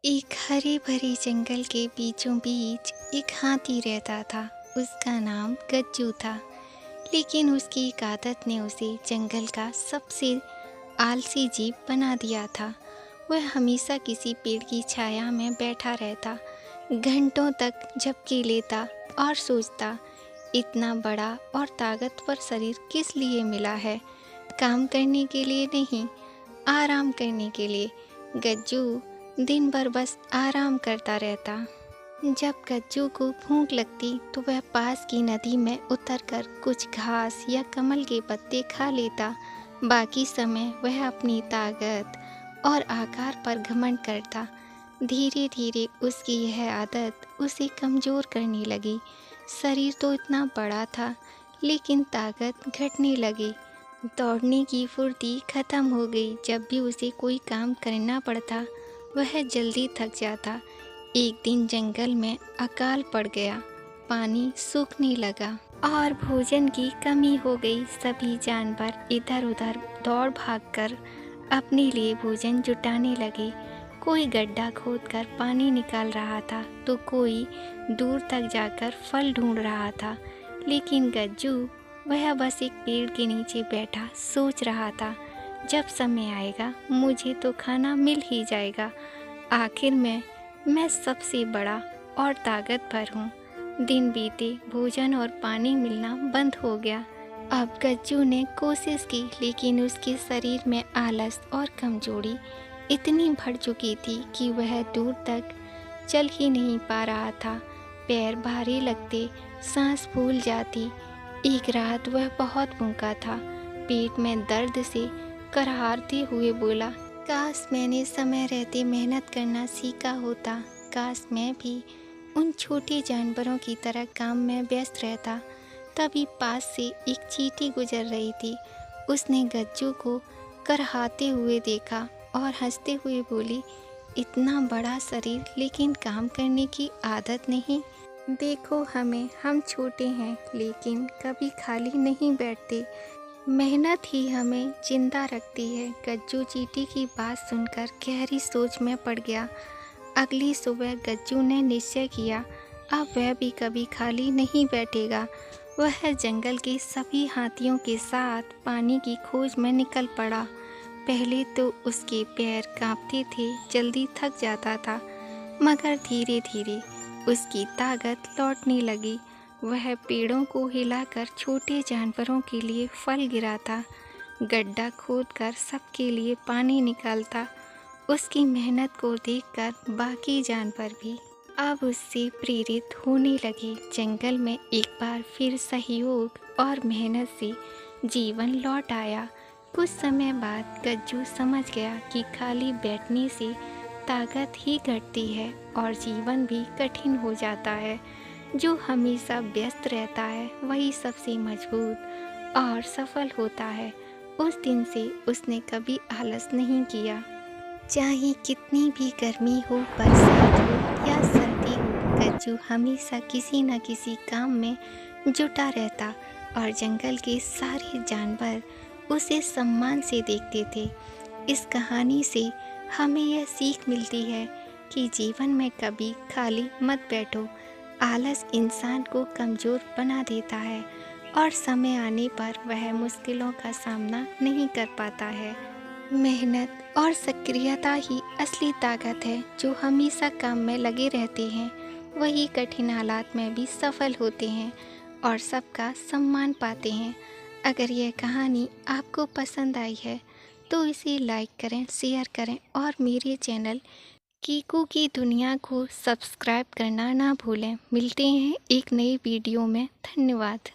एक हरे भरे जंगल के बीचों बीच एक हाथी रहता था। उसका नाम गज्जू था। लेकिन उसकी एक आदत ने उसे जंगल का सबसे आलसी जीव बना दिया था। वह हमेशा किसी पेड़ की छाया में बैठा रहता, घंटों तक झपकी लेता और सोचता, इतना बड़ा और ताकतवर शरीर किस लिए मिला है? काम करने के लिए नहीं, आराम करने के लिए। गज्जू दिन भर बस आराम करता रहता। जब गज्जू को भूख लगती तो वह पास की नदी में उतरकर कुछ घास या कमल के पत्ते खा लेता। बाकी समय वह अपनी ताकत और आकार पर घमंड करता। धीरे धीरे उसकी यह आदत उसे कमज़ोर करने लगी। शरीर तो इतना बड़ा था, लेकिन ताकत घटने लगी। दौड़ने की फुर्ती खत्म हो गई। जब भी उसे कोई काम करना पड़ता, वह जल्दी थक जाता। एक दिन जंगल में अकाल पड़ गया, पानी सूखने लगा और भोजन की कमी हो गई। सभी जानवर इधर उधर दौड़ भागकर अपने लिए भोजन जुटाने लगे। कोई गड्ढा खोदकर पानी निकाल रहा था तो कोई दूर तक जाकर फल ढूंढ रहा था। लेकिन गज्जू, वह बस एक पेड़ के नीचे बैठा सोच रहा था, जब समय आएगा मुझे तो खाना मिल ही जाएगा। आखिर में मैं सबसे बड़ा और ताकतवर हूँ। दिन बीते, भोजन और पानी मिलना बंद हो गया। अब गज्जू ने कोशिश की, लेकिन उसके शरीर में आलस और कमजोरी इतनी बढ़ चुकी थी कि वह दूर तक चल ही नहीं पा रहा था। पैर भारी लगते, सांस फूल जाती। एक रात वह बहुत भूखा था। पेट में दर्द से कराहते हुए बोला, काश मैंने समय रहते मेहनत करना सीखा होता। काश मैं भी उन छोटे जानवरों की तरह काम में व्यस्त रहता। तभी पास से एक चींटी गुजर रही थी। उसने गज्जू को कराहते हुए देखा और हंसते हुए बोली, इतना बड़ा शरीर लेकिन काम करने की आदत नहीं। देखो हम छोटे हैं लेकिन कभी खाली नहीं बैठते। मेहनत ही हमें जिंदा रखती है। गज्जू चींटी की बात सुनकर गहरी सोच में पड़ गया। अगली सुबह गज्जू ने निश्चय किया, अब वह भी कभी खाली नहीं बैठेगा। वह जंगल के सभी हाथियों के साथ पानी की खोज में निकल पड़ा। पहले तो उसके पैर कांपते थे, जल्दी थक जाता था, मगर धीरे धीरे उसकी ताकत लौटने लगी। वह पेड़ों को हिलाकर छोटे जानवरों के लिए फल गिराता, गड्ढा खोदकर सबके लिए पानी निकालता। उसकी मेहनत को देखकर बाकी जानवर भी अब उससे प्रेरित होने लगे। जंगल में एक बार फिर सहयोग और मेहनत से जीवन लौट आया। कुछ समय बाद गज्जू समझ गया कि खाली बैठने से ताकत ही घटती है और जीवन भी कठिन हो जाता है। जो हमेशा व्यस्त रहता है वही सबसे मजबूत और सफल होता है। उस दिन से उसने कभी आलस नहीं किया। चाहे कितनी भी गर्मी हो, बरसात हो या सर्दी हो, गज्जू हमेशा किसी न किसी काम में जुटा रहता और जंगल के सारे जानवर उसे सम्मान से देखते थे। इस कहानी से हमें यह सीख मिलती है कि जीवन में कभी खाली मत बैठो। आलस इंसान को कमज़ोर बना देता है और समय आने पर वह मुश्किलों का सामना नहीं कर पाता है। मेहनत और सक्रियता ही असली ताकत है। जो हमेशा काम में लगे रहते हैं वही कठिन हालात में भी सफल होते हैं और सबका सम्मान पाते हैं। अगर यह कहानी आपको पसंद आई है तो इसे लाइक करें, शेयर करें और मेरे चैनल कीकू की दुनिया को सब्सक्राइब करना ना भूलें। मिलते हैं एक नई वीडियो में। धन्यवाद।